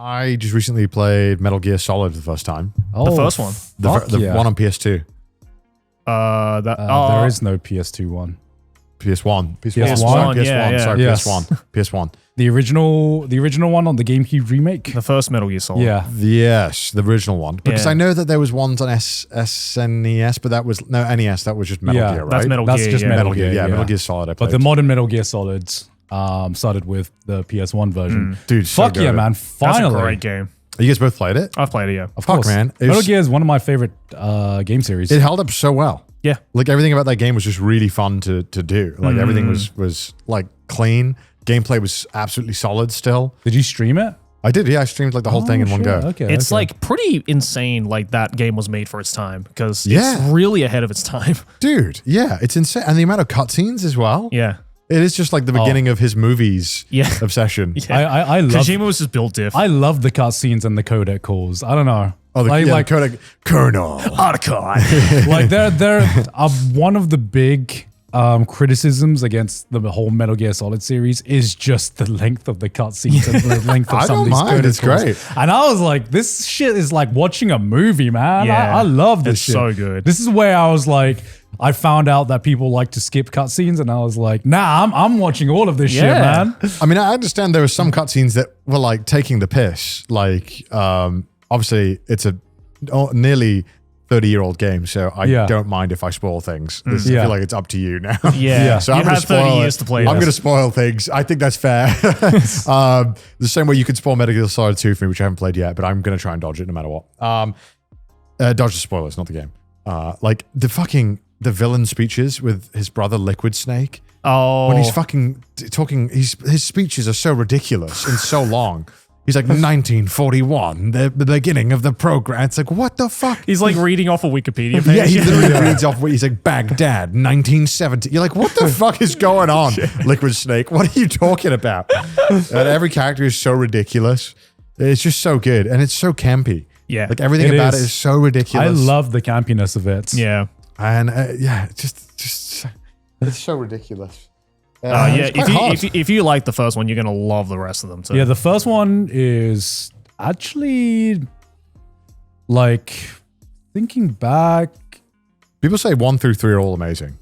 I just recently played Metal Gear Solid for the first time. The first one. The one on PS2. There is no PS2 one. PS1. PS1, PS1. PS1. The original one on the GameCube remake. The first Metal Gear Solid. Yeah. Yes, the original one. Because I know that there was ones on SNES, but that was NES. That was just Metal Gear, right? That's Metal Gear. That's just Metal Gear. Yeah, Metal Gear Solid. I played. But the modern Metal Gear Solids started with the PS1 version. Dude, fuck yeah, man! Finally, that's a great game. You guys both played it? I've played it, yeah. Of course, man. Metal Gear is one of my favorite game series. It held up so well. Yeah. Like everything about that game was just really fun to do. Like everything was like clean. Gameplay was absolutely solid still. Did you stream it? I did, yeah. I streamed like the whole thing in one go. Okay, It's like pretty insane like that game was made for its time because it's Yeah. really ahead of its time. Dude, yeah, it's insane. And the amount of cutscenes as well. Yeah. It is just like the beginning of his movies obsession. I love Kojima was just built diff. I love the cutscenes and the codec calls. I don't know. Oh, the codec. Colonel. Otacon. Like they're one of the big criticisms against the whole Metal Gear Solid series is just the length of the cutscenes and the length of some of these mind. It's calls. great. And I was like, this shit is like watching a movie, man. Yeah. I love this shit. so good. This is where I was like, I found out that people like to skip cutscenes, and I was like, nah, I'm watching all of this shit, man. I mean, I understand there were some cutscenes that were like taking the piss. Like, obviously, it's a nearly 30-year-old game, so I don't mind if I spoil things. I feel like it's up to you now. Yeah. So you I'm going to had 30 spoil years it. to play I'm this. going to spoil things. I think that's fair. The same way you could spoil Metal Gear Solid 2 for me, which I haven't played yet, but I'm going to try and dodge it no matter what. Dodge the spoilers, not the game. Like the villain speeches with his brother Liquid Snake. Oh. When he's fucking talking, his speeches are so ridiculous and so long. He's like 1941, the beginning of the program. It's like, what the fuck? He's like reading off a Wikipedia page. Yeah, he literally reads off. He's like, Baghdad, 1970. You're like, what the fuck is going on, Liquid Snake? What are you talking about? And every character is so ridiculous. It's just so good, and it's so campy. Yeah, like everything about it is so ridiculous. I love the campiness of it. Yeah, and just it's so ridiculous. If you like the first one, you're gonna love the rest of them too. Yeah, the first one is actually like thinking back. People say 1 through 3 are all amazing.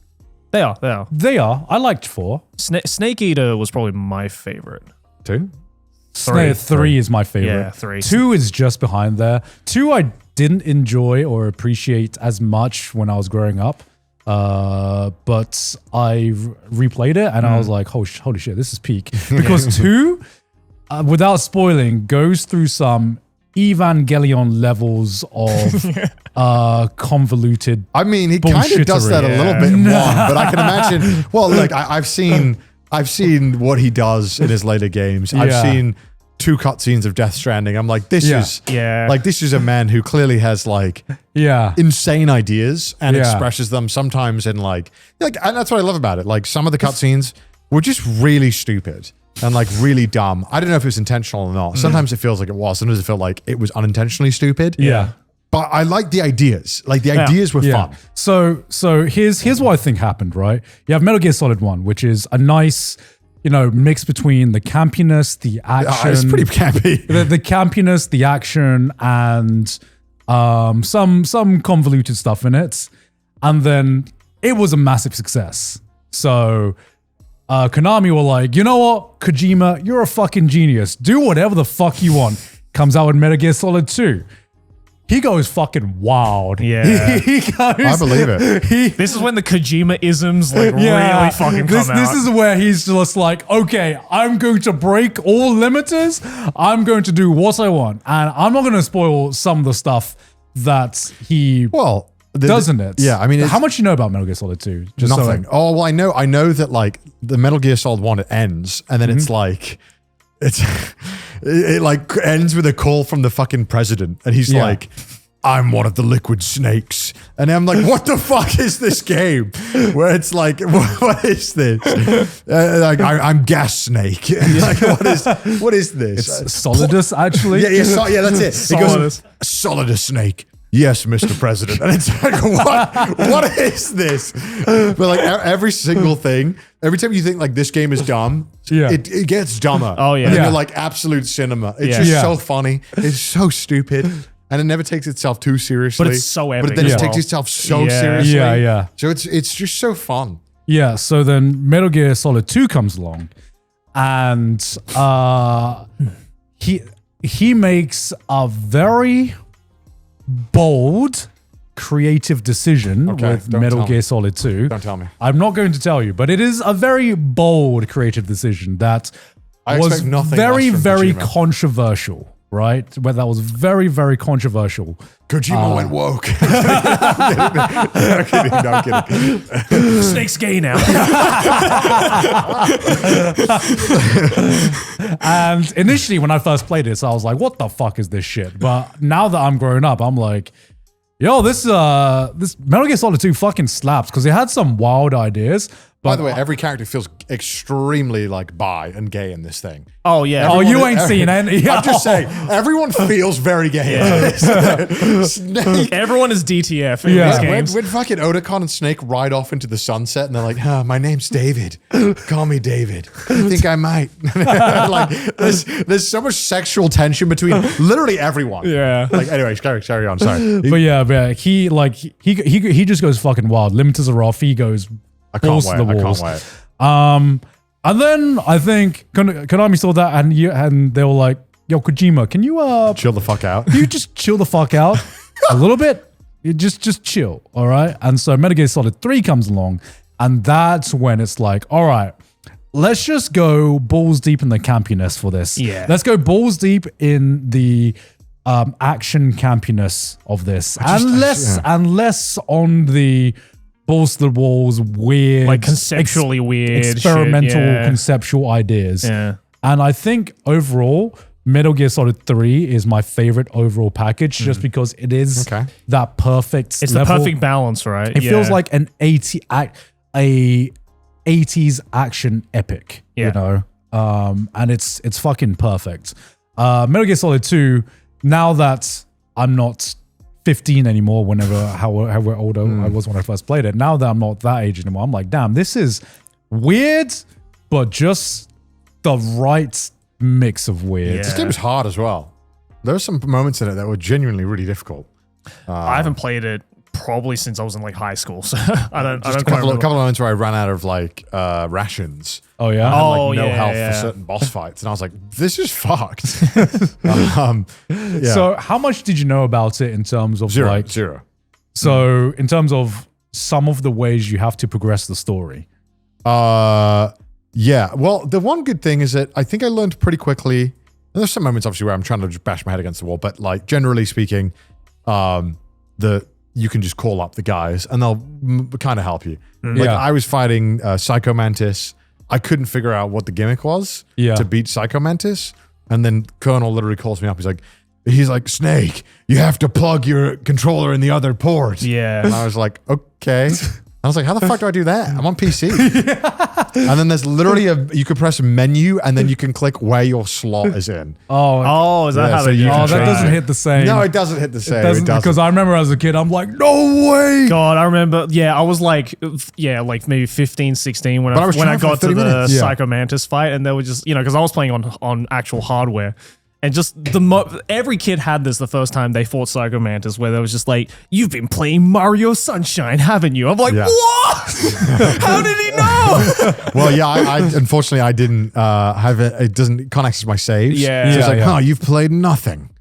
They are. They are. I liked 4. Snake Eater was probably my favorite. 2? 3 is my favorite. Yeah, 3. 2 is just behind there. 2 I didn't enjoy or appreciate as much when I was growing up. But I replayed it and I was like, holy shit, this is peak. Because 2, without spoiling, goes through some Evangelion levels of convoluted. I mean, he kind of does that a little bit in 1, but I can imagine. Well, like I've seen what he does in his later games. I've seen 2 cutscenes of Death Stranding. I'm like, this is a man who clearly has like insane ideas and expresses them sometimes in like, and that's what I love about it. Like some of the cutscenes were just really stupid and like really dumb. I don't know if it was intentional or not. Sometimes it feels like it was. Sometimes it felt like it was unintentionally stupid. Yeah. But I like the ideas. Like the ideas were fun. So here's what I think happened, right? You have Metal Gear Solid 1, which is a nice, mix between the campiness, the action. It's pretty campy. The campiness, the action, and some convoluted stuff in it. And then it was a massive success. So Konami were like, you know what, Kojima, you're a fucking genius. Do whatever the fuck you want. Comes out with Metal Gear Solid 2. He goes fucking wild. Yeah. He goes, I believe it. This is when the Kojima-isms like really fucking come out. This is where he's just like, okay, I'm going to break all limiters. I'm going to do what I want. And I'm not going to spoil some of the stuff that he does in it. Yeah, I mean, how much you know about Metal Gear Solid 2? Just nothing. I know that like the Metal Gear Solid 1, it ends and then it's like, it like ends with a call from the fucking president and he's like, I'm one of the Liquid Snakes. And I'm like, what the fuck is this game? Where it's like, what is this? Like, I'm Gas Snake. Like, what is this? It's Solidus, actually. Yeah, that's it. Solidus. Solidus Snake. yes, Mr. President. And it's like, what is this? But like every single thing, every time you think like this game is dumb, it gets dumber. Oh, yeah. And then you're like absolute cinema. It's just so funny. It's so stupid. And it never takes itself too seriously. But it's so epic. But it then it takes itself so seriously. Yeah. So it's just so fun. Yeah, so then Metal Gear Solid 2 comes along, and he makes a very bold, creative decision with Metal Gear Solid 2. Don't tell me. I'm not going to tell you, but it is a very bold, creative decision that was very, very controversial. Right? But that was very, very controversial. Kojima went woke. No, I'm kidding. Snake's gay now. And initially, when I first played this, I was like, what the fuck is this shit? But now that I'm grown up, I'm like, yo, this Metal Gear Solid 2 fucking slaps because it had some wild ideas. By the way, every character feels extremely like bi and gay in this thing. Oh, yeah. You ain't seen any. I'm just saying, everyone feels very gay. Yeah. Snake. Everyone is DTF in these games. When fucking Otacon and Snake ride off into the sunset and they're like, my name's David. Call me David. I think I might. Like, there's so much sexual tension between literally everyone. Yeah. Like, anyways, carry on. Sorry. But he just goes fucking wild. Limiters are off. He goes I can't wait. I can't wait. And then I think Konami saw that and they were like, yo, Kojima, can you chill the fuck out? Can you just chill the fuck out a little bit? You just chill, all right? And so Metal Gear Solid 3 comes along, and that's when it's like, all right, let's just go balls deep in the campiness for this. Yeah. Let's go balls deep in the action campiness of this. And less on the balls to the walls, weird, like conceptually weird, experimental, shit, conceptual ideas. Yeah. And I think overall, Metal Gear Solid 3 is my favorite overall package, just because it is that perfect. It's level. the perfect balance, right? It feels like an 80s action epic, you know, and it's fucking perfect. Metal Gear Solid 2. Now that I'm not 15 anymore, however old I was when I first played it. Now that I'm not that age anymore, I'm like, damn, this is weird, but just the right mix of weird. This game is hard as well. There were some moments in it that were genuinely really difficult. I haven't played it probably since I was in like high school, so I don't a couple of moments where I ran out of like rations. Oh yeah, and, no health for certain boss fights, and I was like, "This is fucked." So, how much did you know about it in terms of zero? So, in terms of some of the ways you have to progress the story. Yeah. Well, the one good thing is that I think I learned pretty quickly. And there's some moments obviously where I'm trying to just bash my head against the wall, but like generally speaking, you can just call up the guys and they'll kind of help you. Like I was fighting Psycho Mantis. I couldn't figure out what the gimmick was to beat Psycho Mantis. And then Colonel literally calls me up. He's like, Snake, you have to plug your controller in the other port. Yeah. And I was like, okay. I was like, how the fuck do I do that? I'm on PC. And then there's literally you could press a menu and then you can click where your slot is in. Oh, is that how they use it? Oh, that doesn't hit the same. No, it doesn't hit the same. It doesn't. Because I remember as a kid, I'm like, no way. God, I remember, I was like, like maybe 15, 16 when I got to the Psycho Mantis fight, and they were just, because I was playing on actual hardware. And just every kid had this the first time they fought Psycho Mantis, where they was just like, "You've been playing Mario Sunshine, haven't you?" I'm like, "What? How did he know?" Well, I unfortunately I didn't have it. It can't access my saves. Yeah, so it's like, you've played nothing.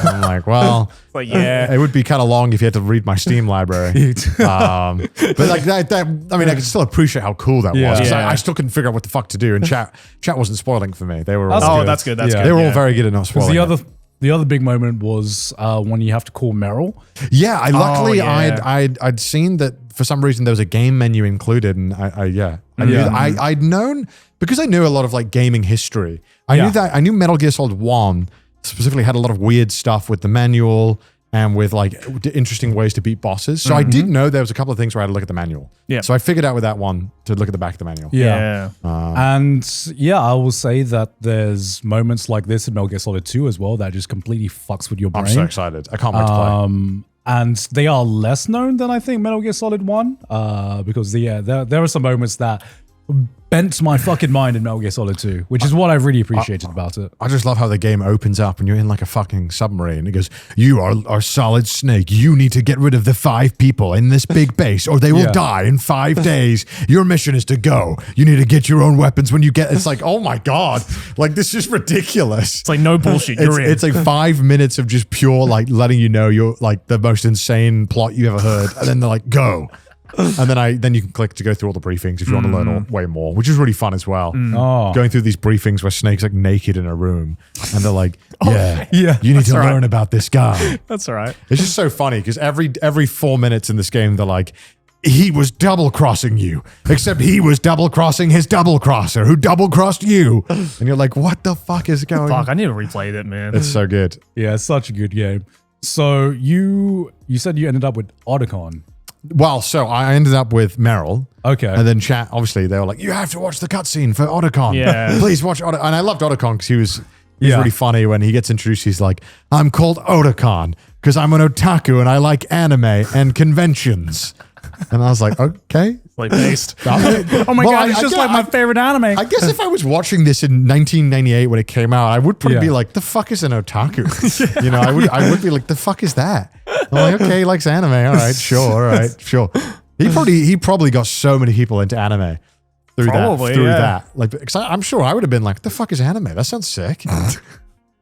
I'm like, well, it would be kind of long if you had to read my Steam library. But like that, I mean, I can still appreciate how cool that was. Because I still couldn't figure out what the fuck to do, and chat wasn't spoiling for me. They were all that's good. That's good. They were all very good at not spoiling. The other big moment was when you have to call Meryl. Yeah, I'd seen that for some reason there was a game menu included, and I'd known because I knew a lot of like gaming history. I knew Metal Gear Solid 1 specifically had a lot of weird stuff with the manual and with like interesting ways to beat bosses. So I did know there was a couple of things where I had to look at the manual. Yeah. So I figured out with that one to look at the back of the manual. Yeah. I will say that there's moments like this in Metal Gear Solid 2 as well that just completely fucks with your brain. I'm so excited. I can't wait to play. And they are less known than I think Metal Gear Solid 1, because there are some moments that bent my fucking mind in Metal Gear Solid 2, which is what I really appreciated about it. I just love how the game opens up and you're in like a fucking submarine. It goes, you are Solid Snake. You need to get rid of the 5 people in this big base or they will die in 5 days. Your mission is to go. You need to get your own weapons when you get... It's like, oh my God. Like, this is ridiculous. It's like, no bullshit. You're in. It's like 5 minutes of just pure, like, letting you know you're like the most insane plot you ever heard. And then they're like, go. And then you can click to go through all the briefings if you want to learn way more, which is really fun as well. Going through these briefings where Snake's like naked in a room and they're like, you need to learn about this guy. That's all right. It's just so funny because every 4 minutes in this game, they're like, he was double crossing you, except he was double crossing his double crosser who double crossed you. And you're like, what the fuck is going on? Fuck, I need to replay that, man. It's so good. Yeah, it's such a good game. So you said you ended up with Otacon. Well, so I ended up with Meryl. Okay. And then chat, obviously, they were like, you have to watch the cutscene for Otacon. Yeah. Please watch Otacon. And I loved Otacon because he was really funny when he gets introduced. He's like, I'm called Otacon because I'm an otaku and I like anime and conventions. And I was like, okay. Like based. Oh my God, it's just like my favorite anime. I guess if I was watching this in 1998 when it came out, I would probably be like, the fuck is an otaku? You know, I would be like, the fuck is that? I'm like, okay, he likes anime. All right, sure. All right, sure. He probably got so many people into anime through that. Like, because I'm sure I would have been like, the fuck is anime? That sounds sick.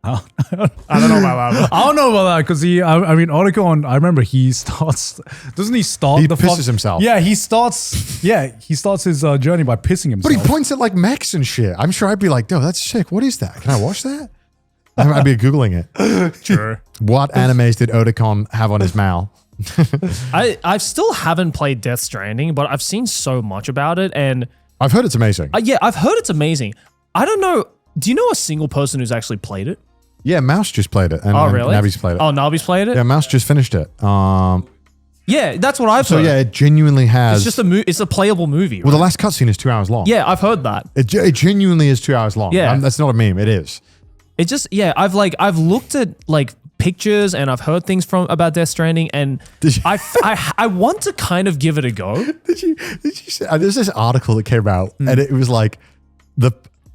I don't know about that. I don't know about that because I mean, Otacon, I remember he starts, doesn't he start he pisses himself. Yeah, he starts his journey by pissing himself. But he points at like mechs and shit. I'm sure I'd be like, no, that's sick. What is that? Can I watch that? I'd be Googling it. Sure. What animes did Otacon have on his mal? I still haven't played Death Stranding, but I've seen so much about it and I've heard it's amazing. Yeah, I've heard it's amazing. I don't know. Do you know a single person who's actually played it? Yeah, Mouse just played it. And, really? And Navi's played it. Oh, Navi's played it? Yeah, Mouse just finished it. Yeah, that's what I've heard. So yeah, it genuinely has... It's just it's a playable movie, right? Well, the last cutscene is 2 hours long. Yeah, I've heard that. It genuinely is 2 hours long. Yeah. That's not a meme. It is. It just, I've looked at like pictures and I've heard things about Death Stranding and I want to kind of give it a go. Did you see, there's this article that came out and it was like,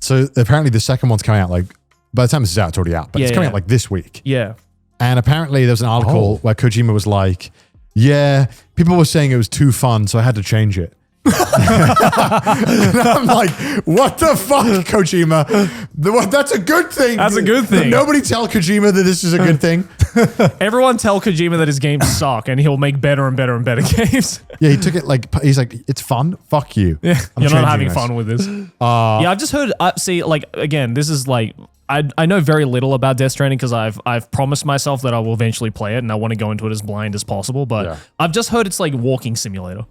so apparently the second one's coming out like, by the time this is out, it's already out, but it's coming out like this week. Yeah. And apparently there's an article where Kojima was like, yeah, people were saying it was too fun, so I had to change it. And I'm like, what the fuck, Kojima? That's a good thing. That's a good thing. Nobody tell Kojima that this is a good thing. Everyone tell Kojima that his games suck and he'll make better and better and better games. Yeah, he took it like, he's like, it's fun. Fuck you. Yeah, you're not having fun with this. Yeah, I've just heard, see, like, again, this is like, I know very little about Death Stranding because I've promised myself that I will eventually play it and I want to go into it as blind as possible, but I've just heard it's like walking simulator.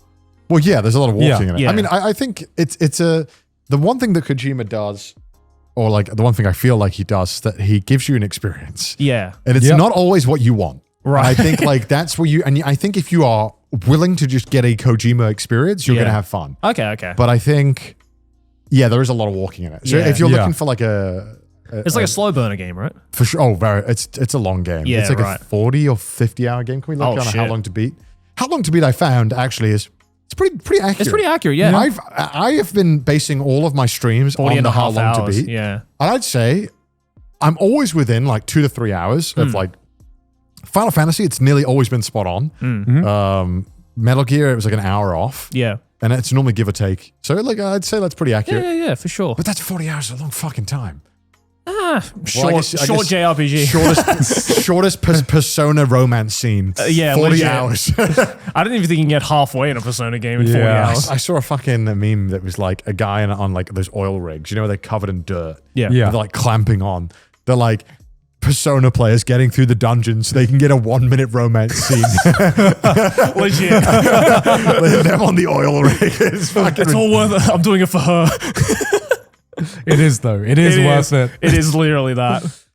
Well, yeah, there's a lot of walking in it. Yeah. I mean, I think the one thing that Kojima does, or like the one thing I feel like he does, is that he gives you an experience. Yeah. And it's not always what you want. Right. I think like that's where I think if you are willing to just get a Kojima experience, you're going to have fun. Okay. But I think, there is a lot of walking in it. So if you're looking for like it's like a slow burner game, right? For sure. Oh, it's a long game. Yeah, it's like a 40 or 50 hour game. Can we look on how long to beat? How long to beat I found actually is it's pretty accurate. It's pretty accurate, yeah. I have been basing all of my streams on the how long to beat. Yeah. And I'd say I'm always within like 2 to 3 hours of like Final Fantasy. It's nearly always been spot on. Metal Gear, it was like an hour off. Yeah. And it's normally give or take. So like I'd say that's pretty accurate. Yeah, for sure. But that's 40 hours is a long fucking time. Short JRPG. Shortest Persona romance scene. 40 legit. hours. I don't even think you can get halfway in a Persona game in 40 hours. I saw a fucking meme that was like a guy on like those oil rigs. You know, where they're covered in dirt. Yeah. They're like clamping on. They're like Persona players getting through the dungeon so they can get a 1 minute romance scene. Legit. Them on the oil rig. It's all worth it. I'm doing it for her. It is though. It is worth it. It is literally that.